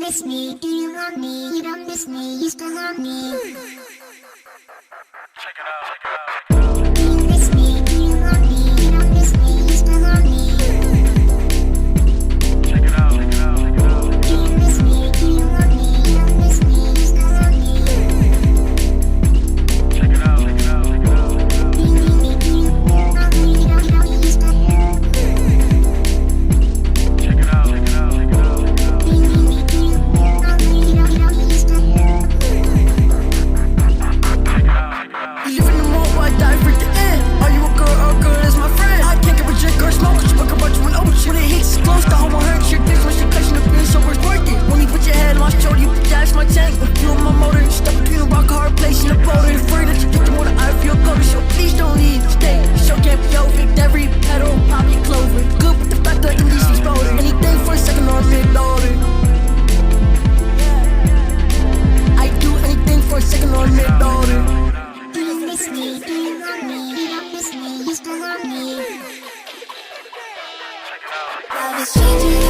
miss me? Do you love me? You don't miss me, you still love me. Check it out, check it out. Do you miss me? Do you love me? You don't miss me, you still love me. Check it out, check it out, check it out. Do you miss me? Do you love me? You don't miss me, you still love me. Check it out, check it out, check it out. Do you need me? Do you love me? You don't love me, you still love me. Check it out, check it out, check it out. Do you need me? Do you love me? You don't love me, you still love me. You live in the mall, I die for the end. Are you a girl or a girl is my friend? I can't get a drink or smoke, cause you fuck about you an old shit. When it hits close, the home will hurt your dick. When she catching the pin, so it's worth it. When you put your head on my shoulder, you dash my tank. You on my motor, you stuck between a rock, a hard place and a boulder. You're afraid that you get the more I feel colder, so please don't leave. Stay, show can't be over. Every petal, pop your clover. Good with the fact that I can leave exploding. Anything for a second or a mid-dollar. I do anything for a second or a mid-dollar. Do you miss me? Do you love me? You don't miss me, you still love me. Check it out. Love is changing.